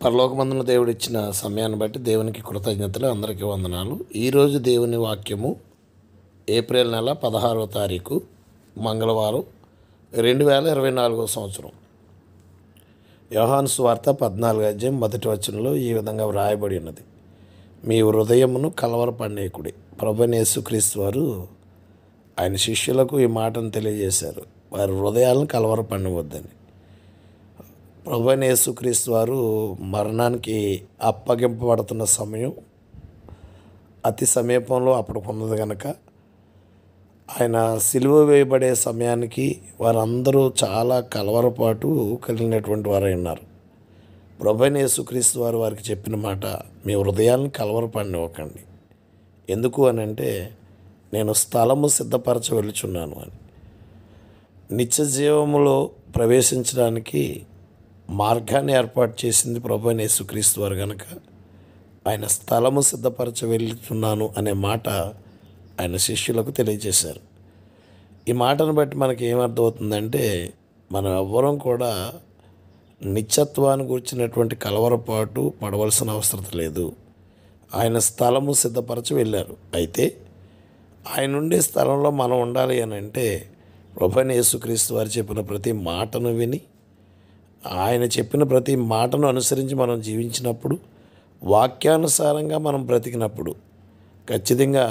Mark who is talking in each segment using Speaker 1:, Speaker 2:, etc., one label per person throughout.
Speaker 1: పరలోకమందున దేవుడు ఇచ్చిన సమయాన్ని బట్టి దేవునికి కృతజ్ఞతలు. అందరికీ వందనాలు. ఈరోజు దేవుని వాక్యము ఏప్రిల్ నెల 16వ తారీఖు మంగళవారం 2024 సంవత్సరం. యోహాను సువార్త 14వ అధ్యాయం 1వ వచనంలో ఈ విధంగా వ్రాయబడి ఉన్నది. మీ హృదయమును కలవరపడనీయకుడి. ప్రభువైన యేసుక్రీస్తు వారు ఆయన శిష్యులకు ఈ మాటను తెలియజేశారు. వారి హృదయాలను కలవరపడవద్దని. ప్రభువైన యేసుక్రీస్తు వారు మరణానికి అప్పగింపబడుతున్న సమయం అతి సమీపంలో అప్పటికున్నది కనుక ఆయన సిలువ వేయబడే సమయానికి వారందరూ చాలా కలవరపాటు కలిగినటువంటి వారై ఉన్నారు. ప్రభువైన యేసుక్రీస్తు వారు వారికి చెప్పిన మాట, మీ హృదయాలను కలవరపడనివ్వకండి. ఎందుకు అని అంటే, నేను స్థలము సిద్ధపరచ వెళుచున్నాను అని. నిత్య జీవములో ప్రవేశించడానికి మార్గాన్ని ఏర్పాటు చేసింది ప్రభువైన యేసుక్రీస్తు వారు కనుక ఆయన స్థలము సిద్ధపరచ వెళ్తున్నాను అనే మాట ఆయన శిష్యులకు తెలియజేశారు. ఈ మాటను బట్టి మనకి ఏమర్థమవుతుందంటే, మనం ఎవ్వరం కూడా నిత్యత్వాన్ని గురించినటువంటి కలవరపాటు పడవలసిన అవసరం లేదు. ఆయన స్థలము సిద్ధపరచ వెళ్ళారు. అయితే ఆయన ఉండే స్థలంలో మనం ఉండాలి అని అంటే ప్రభువైన యేసుక్రీస్తు వారు చెప్పిన ప్రతి మాటను విని ఆయన చెప్పిన ప్రతి మాటను అనుసరించి మనం జీవించినప్పుడు, వాక్యానుసారంగా మనం బ్రతికినప్పుడు ఖచ్చితంగా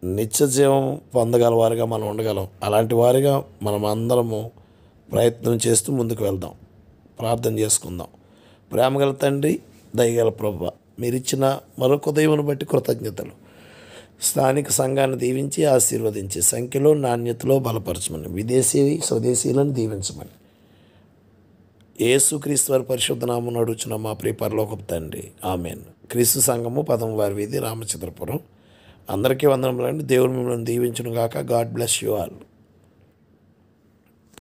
Speaker 1: నిత్య జీవం పొందగలవారుగా మనం ఉండగలం. అలాంటి వారిగా మనం అందరము ప్రయత్నం చేస్తూ ముందుకు వెళ్దాం. ప్రార్థన చేసుకుందాం. ప్రేమగల తండ్రి, దయగల ప్రభువా, మీరిచ్చిన మరొక ఉదయమును బట్టి కృతజ్ఞతలు. స్థానిక సంఘాన్ని దీవించి ఆశీర్వదించి సంఖ్యలో నాణ్యతలో బలపరచమని, విదేశీ స్వదేశీలను దీవించమని యేసుక్రీస్తు వారి పరిశుద్ధ నామమున అడుగుచున్న మా ప్రియ పరలోకపు తండ్రి, ఆమెన్. క్రీస్తు సంఘము 10వ వీధి, రామచంద్రపురం. అందరికీ వందనములండి. దేవుడు మిమ్మల్ని దీవించును గాక. God bless you all.